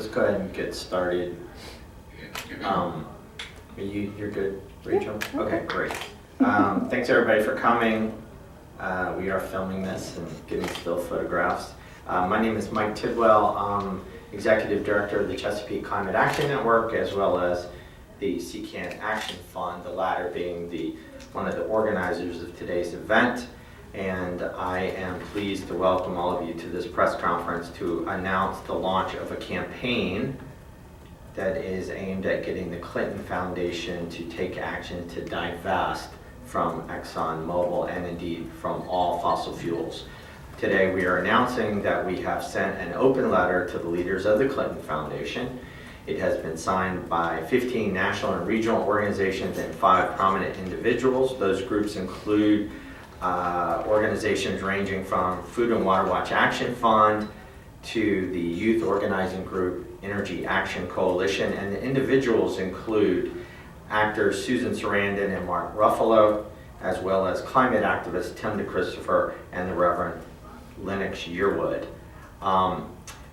just go ahead and get started. You're good, Rachel? Yeah. Okay, great. Thanks everybody for coming. We are filming this and getting still photographs. My name is Mike Tidwell. I'm Executive Director of the Chesapeake Climate Action Network, as well as the CCAN Action Fund, the latter being one of the organizers of today's event. And I am pleased to welcome all of you to this press conference to announce the launch of a campaign that is aimed at getting the Clinton Foundation to take action to divest from ExxonMobil and indeed from all fossil fuels. Today we are announcing that we have sent an open letter to the leaders of the Clinton Foundation. It has been signed by 15 national and regional organizations and 5 prominent individuals. Those groups include organizations ranging from Food and Water Watch Action Fund to the youth organizing group Energy Action Coalition, and the individuals include actors Susan Sarandon and Mark Ruffalo, as well as climate activist Tim DeChristopher and the Reverend Lennox Yearwood.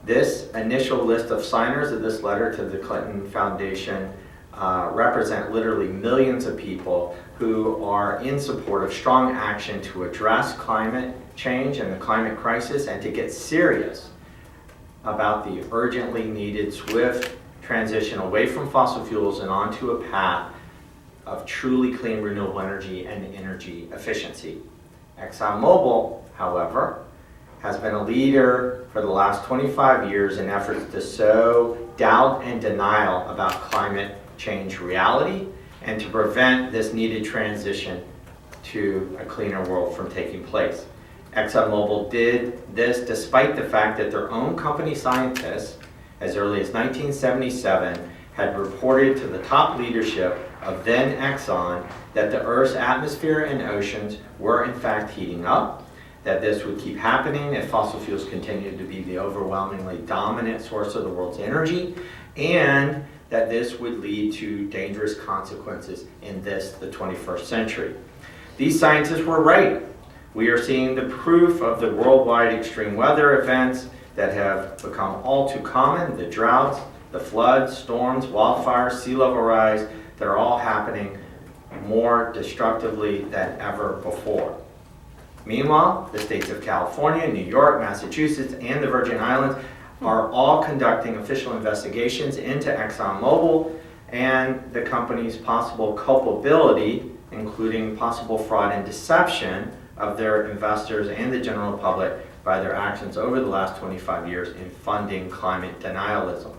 This initial list of signers of this letter to the Clinton Foundation represent literally millions of people who are in support of strong action to address climate change and the climate crisis and to get serious about the urgently needed swift transition away from fossil fuels and onto a path of truly clean renewable energy and energy efficiency. ExxonMobil, however, has been a leader for the last 25 years in efforts to sow doubt and denial about climate change reality and to prevent this needed transition to a cleaner world from taking place. ExxonMobil did this despite the fact that their own company scientists, as early as 1977, had reported to the top leadership of then Exxon that the Earth's atmosphere and oceans were in fact heating up, that this would keep happening if fossil fuels continued to be the overwhelmingly dominant source of the world's energy, and that this would lead to dangerous consequences in the 21st century. These scientists were right. We are seeing the proof of the worldwide extreme weather events that have become all too common, the droughts, the floods, storms, wildfires, sea level rise, they're all happening more destructively than ever before. Meanwhile, the states of California, New York, Massachusetts, and the Virgin Islands are all conducting official investigations into ExxonMobil and the company's possible culpability, including possible fraud and deception of their investors and the general public by their actions over the last 25 years in funding climate denialism.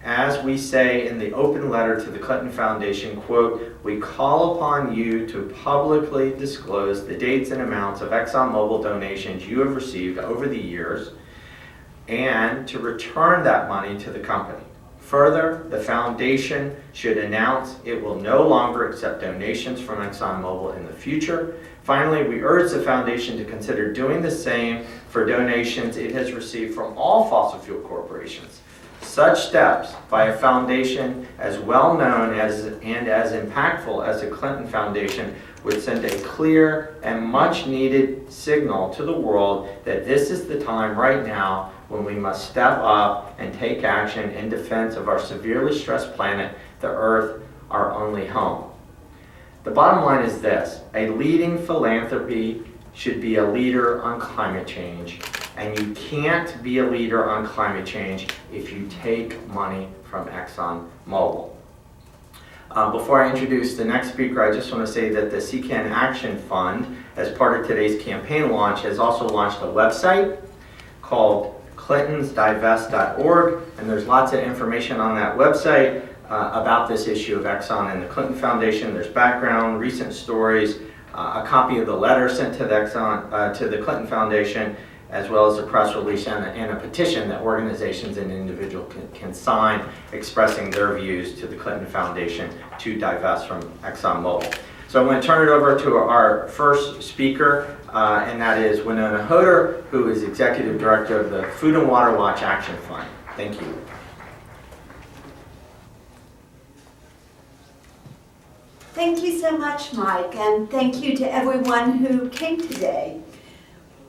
As we say in the open letter to the Clinton Foundation, quote, "We call upon you to publicly disclose the dates and amounts of ExxonMobil donations you have received over the years and to return that money to the company. Further, the foundation should announce it will no longer accept donations from ExxonMobil in the future. Finally, we urge the foundation to consider doing the same for donations it has received from all fossil fuel corporations. Such steps by a foundation as well known and as impactful as the Clinton Foundation would send a clear and much needed signal to the world that this is the time right now when we must step up and take action in defense of our severely stressed planet, the Earth, our only home." The bottom line is this: a leading philanthropy should be a leader on climate change, and you can't be a leader on climate change if you take money from ExxonMobil. Before I introduce the next speaker, I just want to say that the CCAN Action Fund, as part of today's campaign launch, has also launched a website called clintonsdivest.org, and there's lots of information on that website about this issue of Exxon and the Clinton Foundation. There's background, recent stories, a copy of the letter sent to the Clinton Foundation, as well as a press release and a petition that organizations and individuals can sign expressing their views to the Clinton Foundation to divest from ExxonMobil. So I'm going to turn it over to our first speaker, and that is Winona Hoder, who is Executive Director of the Food and Water Watch Action Fund. Thank you. Thank you so much, Mike, and thank you to everyone who came today.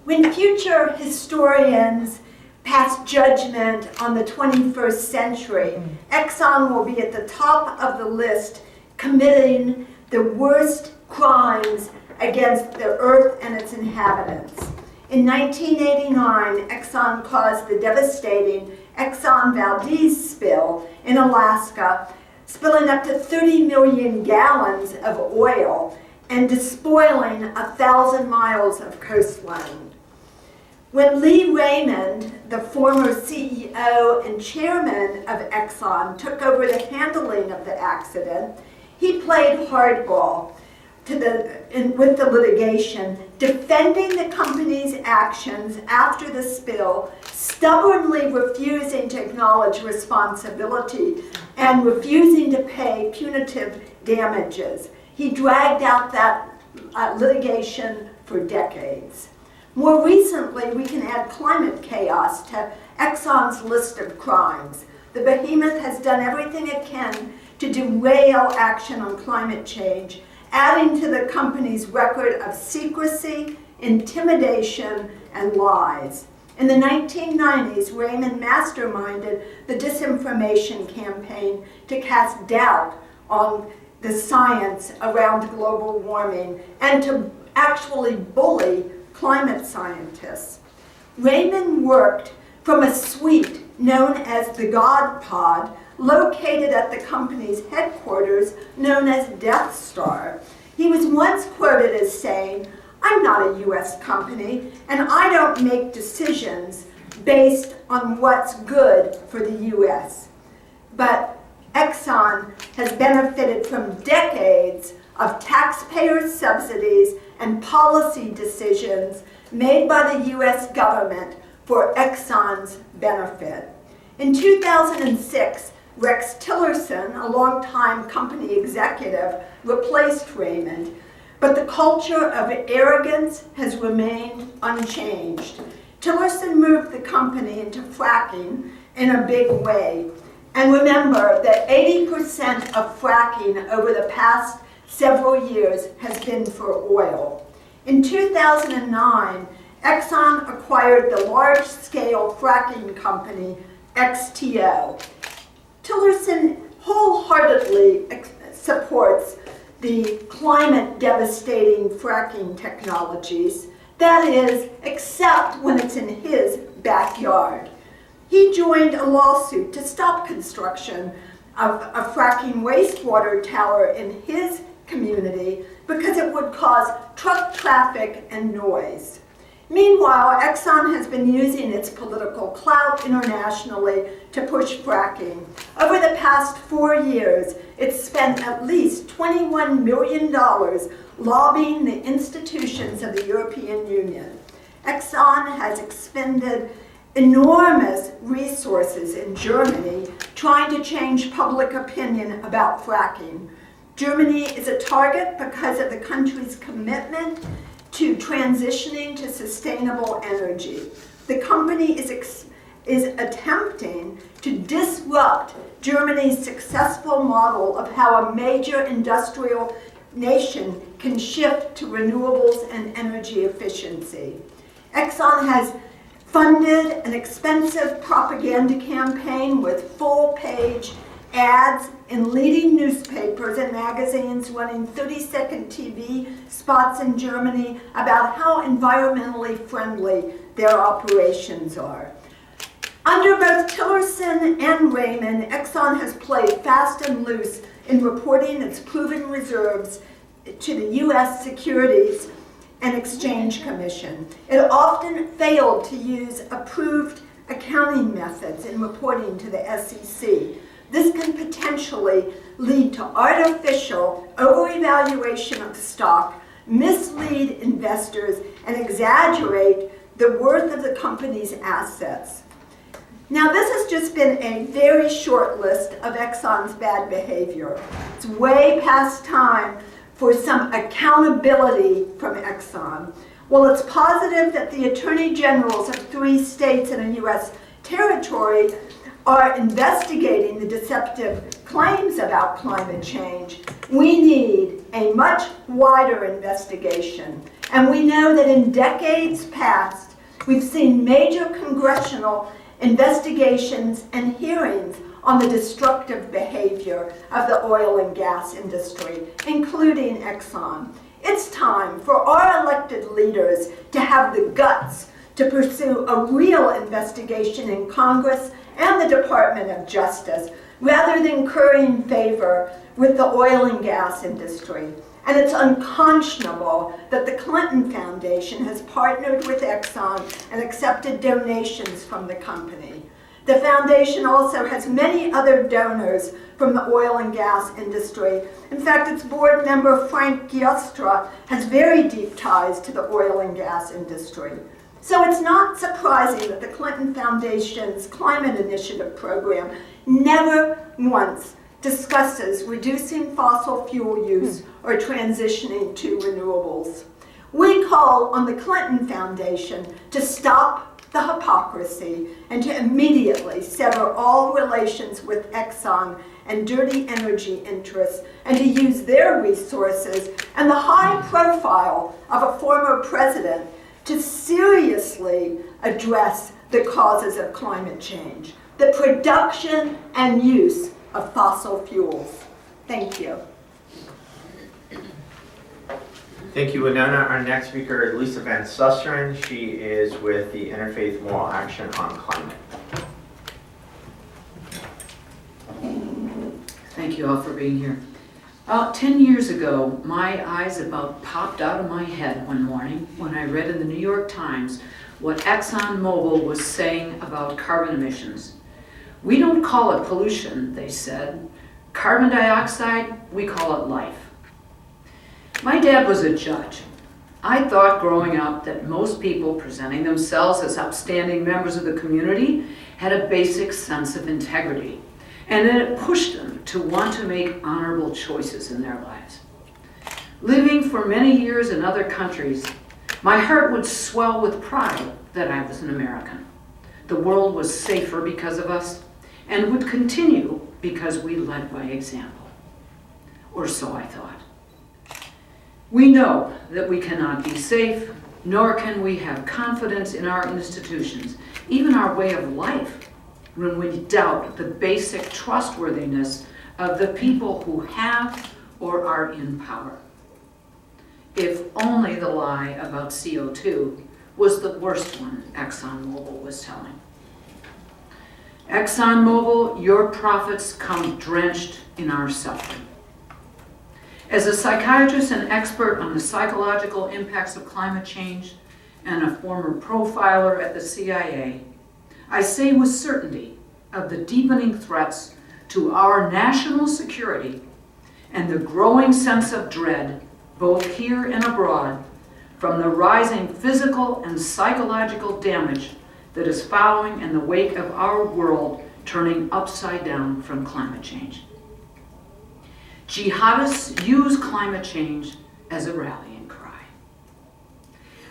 When future historians pass judgment on the 21st century, Exxon will be at the top of the list, committing the worst crimes against the earth and its inhabitants. In 1989, Exxon caused the devastating Exxon Valdez spill in Alaska, spilling up to 30 million gallons of oil and despoiling 1,000 miles of coastline. When Lee Raymond, the former CEO and chairman of Exxon, took over the handling of the accident, he played hardball with the litigation, defending the company's actions after the spill, stubbornly refusing to acknowledge responsibility, and refusing to pay punitive damages. He dragged out that litigation for decades. More recently, we can add climate chaos to Exxon's list of crimes. The behemoth has done everything it can to derail action on climate change, adding to the company's record of secrecy, intimidation, and lies. In the 1990s, Raymond masterminded the disinformation campaign to cast doubt on the science around global warming and to actually bully climate scientists. Raymond worked from a suite known as the God Pod, located at the company's headquarters known as Death Star. He was once quoted as saying, "I'm not a US company, and I don't make decisions based on what's good for the US." But Exxon has benefited from decades of taxpayer subsidies and policy decisions made by the US government for Exxon's benefit. In 2006, Rex Tillerson, a longtime company executive, replaced Raymond, but the culture of arrogance has remained unchanged. Tillerson moved the company into fracking in a big way. And remember that 80% of fracking over the past several years has been for oil. In 2009, Exxon acquired the large-scale fracking company XTO. Tillerson wholeheartedly supports the climate-devastating fracking technologies, that is, except when it's in his backyard. He joined a lawsuit to stop construction of a fracking wastewater tower in his community because it would cause truck traffic and noise. Meanwhile, Exxon has been using its political clout internationally to push fracking. Over the past 4 years, it's spent at least $21 million lobbying the institutions of the European Union. Exxon has expended enormous resources in Germany trying to change public opinion about fracking. Germany is a target because of the country's commitment to transitioning to sustainable energy. The company is attempting to disrupt Germany's successful model of how a major industrial nation can shift to renewables and energy efficiency. Exxon has funded an expensive propaganda campaign with full-page ads in leading newspapers and magazines, running 30-second TV spots in Germany about how environmentally friendly their operations are. Under both Tillerson and Raymond, Exxon has played fast and loose in reporting its proven reserves to the U.S. Securities and Exchange Commission. It often failed to use approved accounting methods in reporting to the SEC. This can potentially lead to artificial overevaluation of stock, mislead investors, and exaggerate the worth of the company's assets. Now, this has just been a very short list of Exxon's bad behavior. It's way past time for some accountability from Exxon. While it's positive that the attorney generals of 3 states in a U.S. territory are investigating the deceptive claims about climate change, we need a much wider investigation. And we know that in decades past, we've seen major congressional investigations and hearings on the destructive behavior of the oil and gas industry, including Exxon. It's time for our elected leaders to have the guts to pursue a real investigation in Congress and the Department of Justice, rather than currying favor with the oil and gas industry. And it's unconscionable that the Clinton Foundation has partnered with Exxon and accepted donations from the company. The foundation also has many other donors from the oil and gas industry. In fact, its board member, Frank Giostra, has very deep ties to the oil and gas industry. So it's not surprising that the Clinton Foundation's Climate Initiative program never once discusses reducing fossil fuel use or transitioning to renewables. We call on the Clinton Foundation to stop the hypocrisy and to immediately sever all relations with Exxon and dirty energy interests, and to use their resources and the high profile of a former president to seriously address the causes of climate change, the production and use of fossil fuels. Thank you. Thank you, Winona. Our next speaker is Lisa Van Susteren. She is with the Interfaith Moral Action on Climate. Thank you all for being here. About 10 years ago, my eyes about popped out of my head one morning when I read in the New York Times what ExxonMobil was saying about carbon emissions. We don't call it pollution, they said. Carbon dioxide, we call it life. My dad was a judge. I thought growing up that most people presenting themselves as upstanding members of the community had a basic sense of integrity, and that it pushed them to want to make honorable choices in their lives. Living for many years in other countries, my heart would swell with pride that I was an American. The world was safer because of us, and would continue because we led by example. Or so I thought. We know that we cannot be safe, nor can we have confidence in our institutions, even our way of life, when we doubt the basic trustworthiness of the people who have or are in power. If only the lie about CO2 was the worst one ExxonMobil was telling. ExxonMobil, your profits come drenched in our suffering. As a psychiatrist and expert on the psychological impacts of climate change and a former profiler at the CIA, I say with certainty of the deepening threats to our national security and the growing sense of dread, both here and abroad, from the rising physical and psychological damage that is following in the wake of our world turning upside down from climate change. Jihadists use climate change as a rallying cry.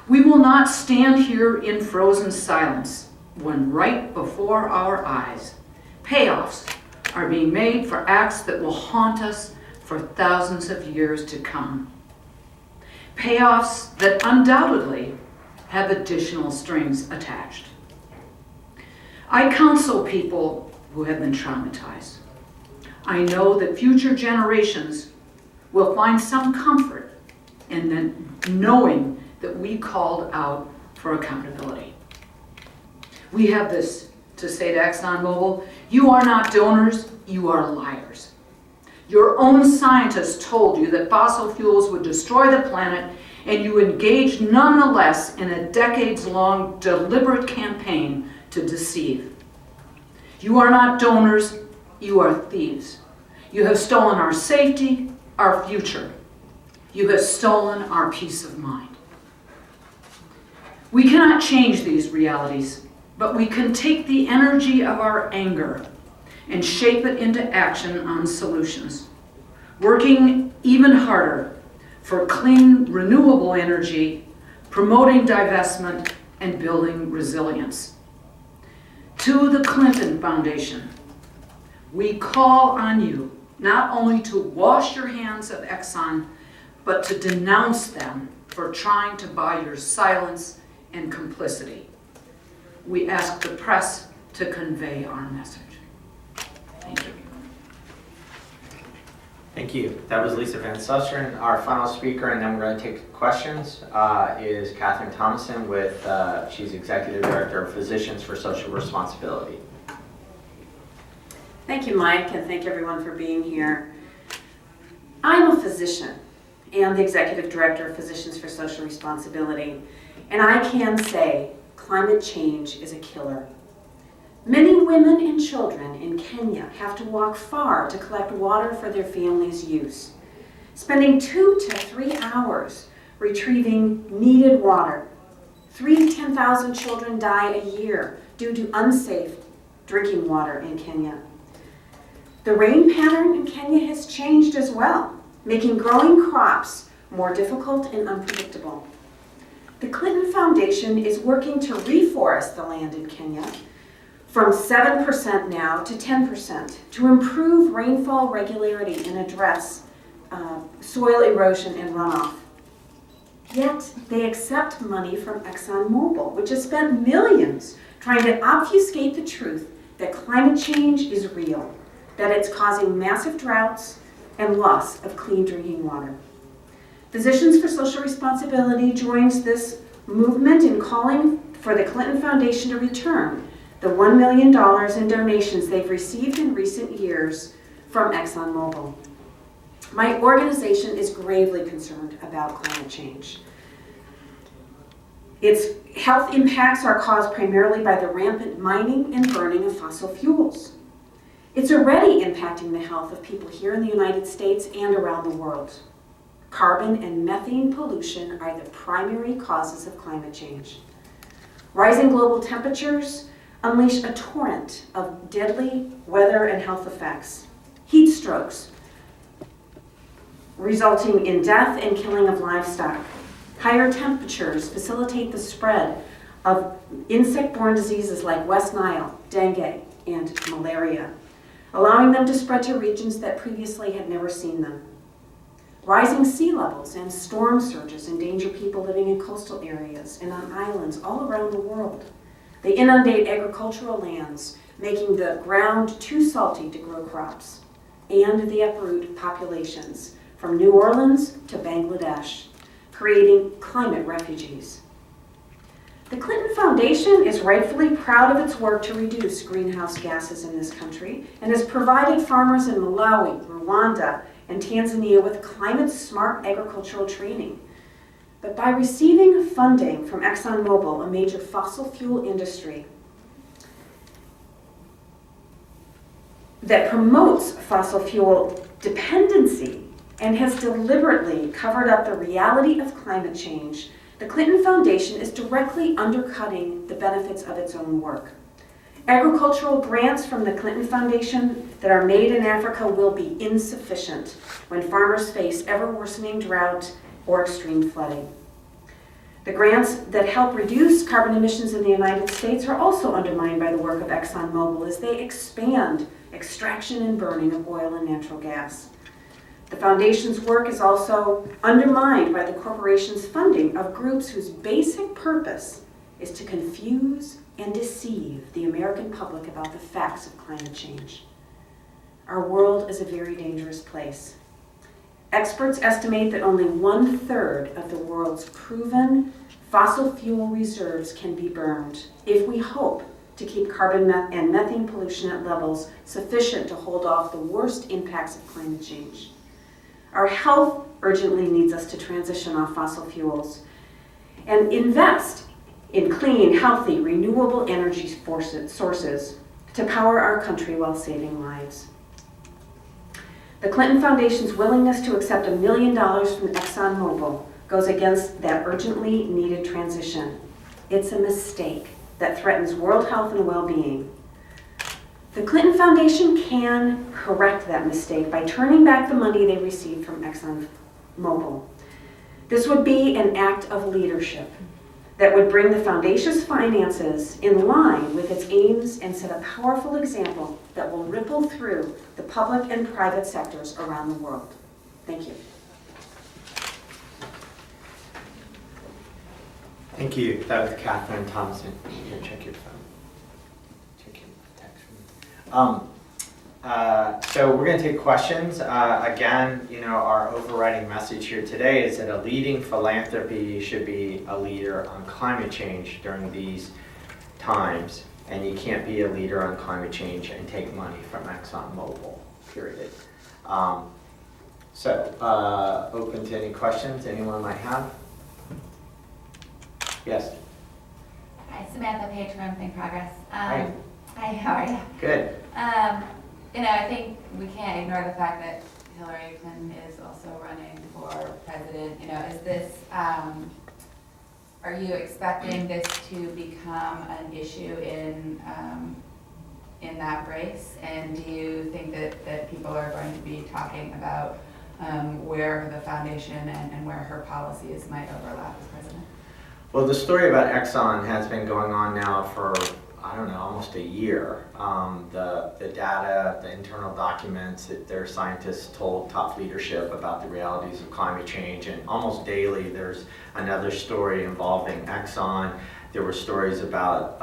We will not stand here in frozen silence when right before our eyes, payoffs are being made for acts that will haunt us for thousands of years to come. Payoffs that undoubtedly have additional strings attached. I counsel people who have been traumatized. I know that future generations will find some comfort in knowing that we called out for accountability. We have this to say to ExxonMobil: you are not donors, you are liars. Your own scientists told you that fossil fuels would destroy the planet, and you engaged nonetheless in a decades-long deliberate campaign to deceive. You are not donors, you are thieves. You have stolen our safety, our future. You have stolen our peace of mind. We cannot change these realities, but we can take the energy of our anger and shape it into action on solutions, working even harder for clean, renewable energy, promoting divestment, and building resilience. To the Clinton Foundation, we call on you not only to wash your hands of Exxon, but to denounce them for trying to buy your silence and complicity. we ask the press to convey our message. Thank you. Thank you. That was Lisa Van Susteren. Our final speaker, and then we're going to take questions, is Catherine Thomason with, she's Executive Director of Physicians for Social Responsibility. Thank you, Mike, and thank everyone for being here. I'm a physician and the Executive Director of Physicians for Social Responsibility, and I can say climate change is a killer. Many women and children in Kenya have to walk far to collect water for their family's use, spending 2 to 3 hours retrieving needed water. 3 to 10,000 children die a year due to unsafe drinking water in Kenya. The rain pattern in Kenya has changed as well, making growing crops more difficult and unpredictable. The Clinton Foundation is working to reforest the land in Kenya from 7% now to 10% to improve rainfall regularity and address soil erosion and runoff. Yet they accept money from ExxonMobil, which has spent millions trying to obfuscate the truth that climate change is real, that it's causing massive droughts and loss of clean drinking water. Physicians for Social Responsibility joins this movement in calling for the Clinton Foundation to return the $1 million in donations they've received in recent years from ExxonMobil. My organization is gravely concerned about climate change. Its health impacts are caused primarily by the rampant mining and burning of fossil fuels. It's already impacting the health of people here in the United States and around the world. Carbon and methane pollution are the primary causes of climate change. Rising global temperatures unleash a torrent of deadly weather and health effects. Heat strokes, resulting in death and killing of livestock. Higher temperatures facilitate the spread of insect-borne diseases like West Nile, dengue, and malaria, allowing them to spread to regions that previously had never seen them. Rising sea levels and storm surges endanger people living in coastal areas and on islands all around the world. They inundate agricultural lands, making the ground too salty to grow crops, and they uproot populations from New Orleans to Bangladesh, creating climate refugees. The Clinton Foundation is rightfully proud of its work to reduce greenhouse gases in this country and has provided farmers in Malawi, Rwanda, and Tanzania with climate-smart agricultural training. But by receiving funding from ExxonMobil, a major fossil fuel industry that promotes fossil fuel dependency and has deliberately covered up the reality of climate change, the Clinton Foundation is directly undercutting the benefits of its own work. Agricultural grants from the Clinton Foundation that are made in Africa will be insufficient when farmers face ever-worsening drought or extreme flooding. The grants that help reduce carbon emissions in the United States are also undermined by the work of ExxonMobil as they expand extraction and burning of oil and natural gas. The Foundation's work is also undermined by the corporation's funding of groups whose basic purpose is to confuse and deceive the American public about the facts of climate change. Our world is a very dangerous place. Experts estimate that only 1/3 of the world's proven fossil fuel reserves can be burned if we hope to keep carbon and methane pollution at levels sufficient to hold off the worst impacts of climate change. Our health urgently needs us to transition off fossil fuels and invest in clean, healthy, renewable energy sources to power our country while saving lives. The Clinton Foundation's willingness to accept $1 million from ExxonMobil goes against that urgently needed transition. It's a mistake that threatens world health and well-being. The Clinton Foundation can correct that mistake by turning back the money they received from ExxonMobil. This would be an act of leadership that would bring the Foundation's finances in line with its aims and set a powerful example that will ripple through the public and private sectors around the world. Thank you. Thank you. That was Catherine Thompson. Here, check your phone. Check your text. So we're going to take questions. Again, our overriding message here today is that a leading philanthropy should be a leader on climate change during these times, and you can't be a leader on climate change and take money from ExxonMobil, period. Open to any questions anyone might have? Yes. Hi, Samantha Page from Think Progress. Hi. Hi, how are you? Good. I think we can't ignore the fact that Hillary Clinton is also running for president. Is this, are you expecting this to become an issue in that race? And do you think that people are going to be talking about where the foundation and where her policies might overlap as president? Well, the story about Exxon has been going on now for, almost a year. The data, the internal documents that their scientists told top leadership about the realities of climate change, and almost daily there's another story involving Exxon. There were stories about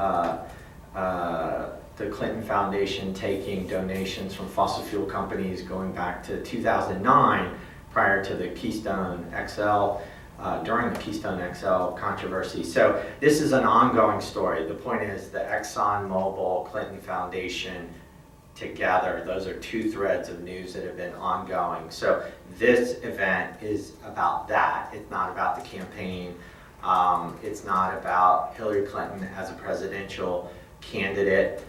the Clinton Foundation taking donations from fossil fuel companies going back to 2009, prior to the Keystone XL. During the Keystone XL controversy. So this is an ongoing story. The point is the ExxonMobil Clinton Foundation together, those are two threads of news that have been ongoing. So this event is about that. It's not about the campaign. It's not about Hillary Clinton as a presidential candidate.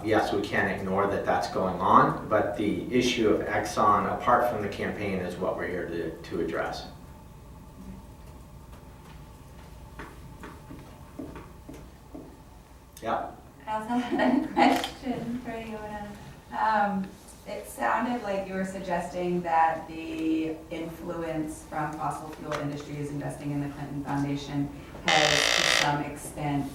Yes, we can't ignore that that's going on, but the issue of Exxon, apart from the campaign, is what we're here to address. Yeah. I also had a question for you. It sounded like you were suggesting that the influence from fossil fuel industries investing in the Clinton Foundation has to some extent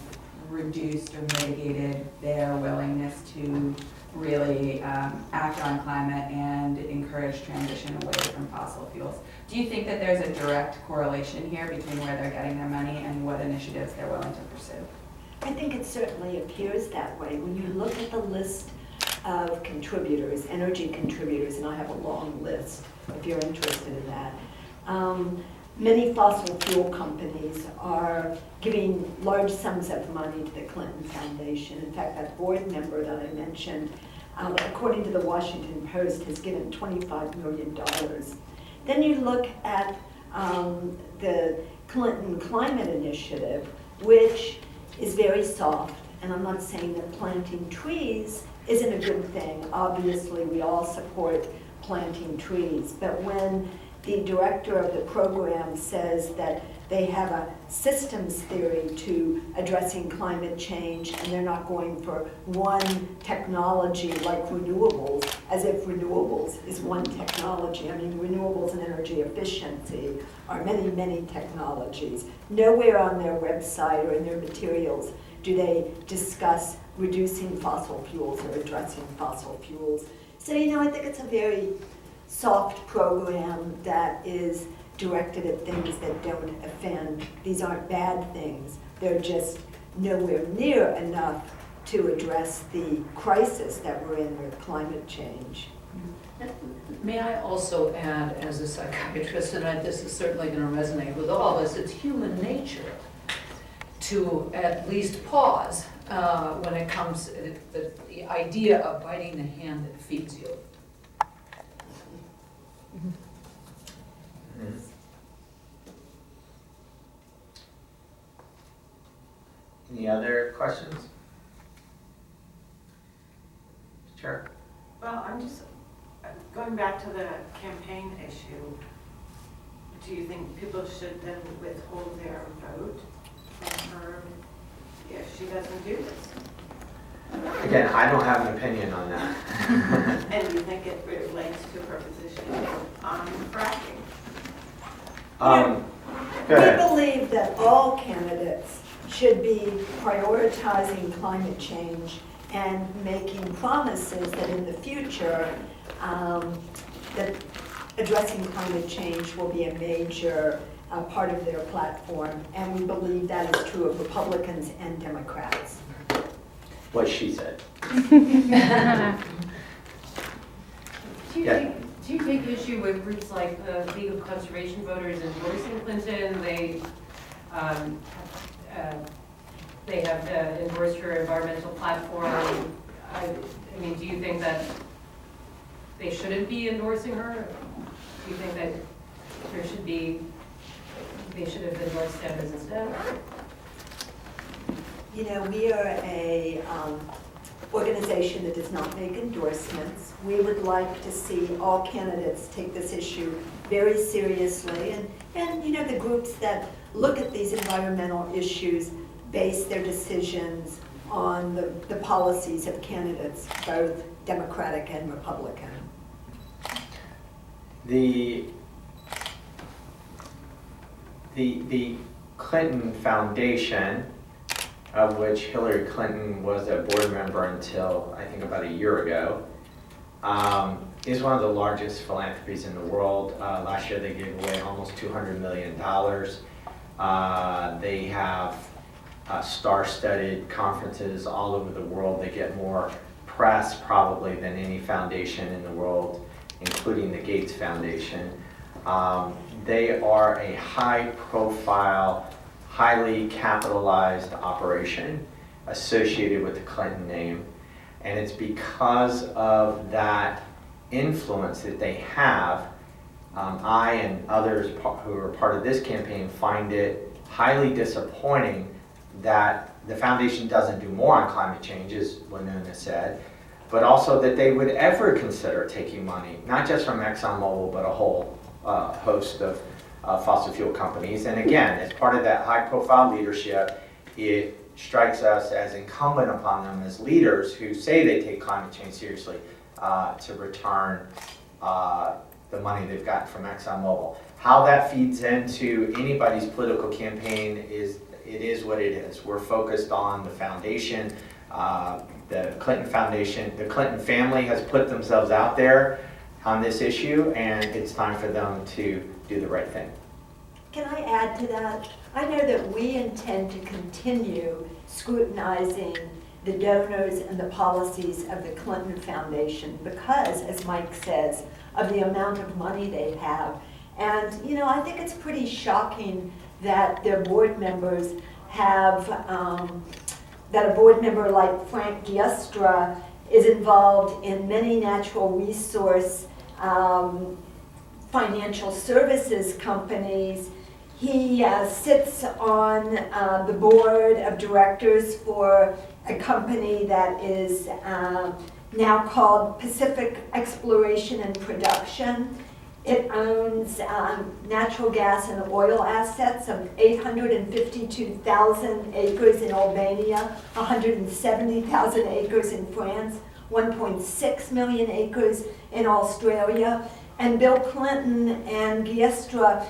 reduced or mitigated their willingness to really act on climate and encourage transition away from fossil fuels. Do you think that there's a direct correlation here between where they're getting their money and what initiatives they're willing to pursue? I think it certainly appears that way. When you look at the list of contributors, energy contributors, and I have a long list if you're interested in that, many fossil fuel companies are giving large sums of money to the Clinton Foundation. In fact, that board member that I mentioned, according to the Washington Post, has given $25 million. Then you look at the Clinton Climate Initiative, which is very soft, and I'm not saying that planting trees isn't a good thing. Obviously, we all support planting trees, but when the director of the program says that they have a systems theory to addressing climate change and they're not going for one technology like renewables, as if renewables is one technology. I mean, renewables and energy efficiency are many, many technologies. Nowhere on their website or in their materials do they discuss reducing fossil fuels or addressing fossil fuels. So, I think it's a very soft program that is directed at things that don't offend. These aren't bad things. They're just nowhere near enough to address the crisis that we're in with climate change. May I also add, as a psychiatrist, and this is certainly going to resonate with all of us, it's human nature to at least pause when it comes to the idea of biting the hand that feeds you. Mm-hmm. Any other questions? Sure. Well, I'm just going back to the campaign issue. Do you think people should then withhold their vote from her if she doesn't do this? Again, I don't have an opinion on that. And do you think it relates to her position on fracking? Go We ahead. believe that all candidates should be prioritizing climate change and making promises that in the future that addressing climate change will be a major part of their platform, and we believe that is true of Republicans and Democrats. What she said. Do you Yeah. do you take issue with groups like the League of Conservation Voters endorsing Clinton? They have endorsed her environmental platform. I mean, do you think that they shouldn't be endorsing her? Do you think that they should have endorsed Sanders instead? You know, we are a organization that does not make endorsements. We would like to see all candidates take this issue very seriously, and you know, the groups that look at these environmental issues base their decisions on the policies of candidates, both Democratic and Republican. The Clinton Foundation, of which Hillary Clinton was a board member until I think about a year ago, is one of the largest philanthropies in the world. Last year they gave away almost $200 million. They have star-studded conferences all over the world. They get more press probably than any foundation in the world, including the Gates Foundation. They are a high-profile, highly capitalized operation associated with the Clinton name. And it's because of that influence that they have, I and others who are part of this campaign find it highly disappointing that the foundation doesn't do more on climate change, as Winona said, but also that they would ever consider taking money, not just from ExxonMobil, but a whole host of fossil fuel companies. And again, as part of that high-profile leadership, it strikes us as incumbent upon them as leaders who say they take climate change seriously to return the money they've gotten from ExxonMobil. How that feeds into anybody's political campaign is what it is. We're focused on the foundation, the Clinton Foundation. The Clinton family has put themselves out there on this issue, and it's time for them to do the right thing. Can I add to that? I know that we intend to continue scrutinizing the donors and the policies of the Clinton Foundation because, as Mike says, of the amount of money they have. And, you know, I think it's pretty shocking that their board members have, that a board member like Frank Giestra is involved in many natural resource financial services companies. He sits on the board of directors for a company that is now called Pacific Exploration and Production. It owns natural gas and oil assets of 852,000 acres in Albania, 170,000 acres in France, 1.6 million acres in Australia. And Bill Clinton and Giestra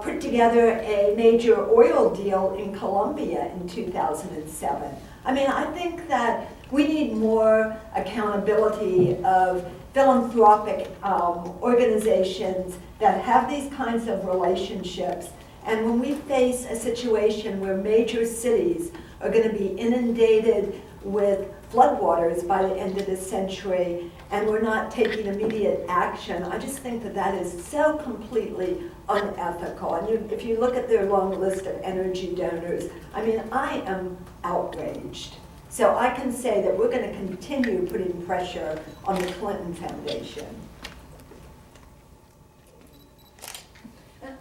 put together a major oil deal in Colombia in 2007. I mean, I think that we need more accountability of philanthropic organizations that have these kinds of relationships. And when we face a situation where major cities are going to be inundated with floodwaters by the end of the century, and we're not taking immediate action, I just think that that is so completely unethical. And if you look at their long list of energy donors, I mean, I am outraged. So I can say that we're going to continue putting pressure on the Clinton Foundation.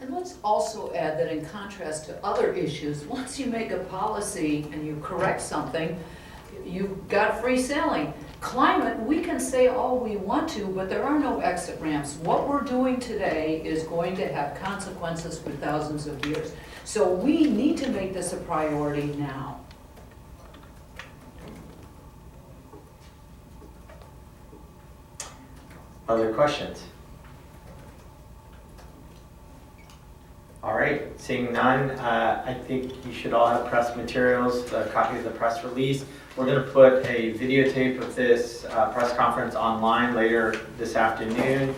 And let's also add that in contrast to other issues, once you make a policy and you correct something, you've got free sailing. Climate, we can say all we want to, but there are no exit ramps. What we're doing today is going to have consequences for thousands of years. So we need to make this a priority now. Other questions? All right, seeing none, I think you should all have press materials, a copy of the press release. We're going to put a videotape of this press conference online later this afternoon.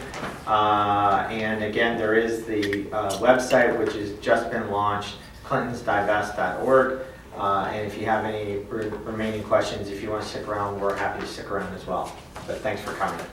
And again, there is the website, which has just been launched, clintonsdivest.org. And if you have any remaining questions, if you want to stick around, we're happy to stick around as well. But thanks for coming.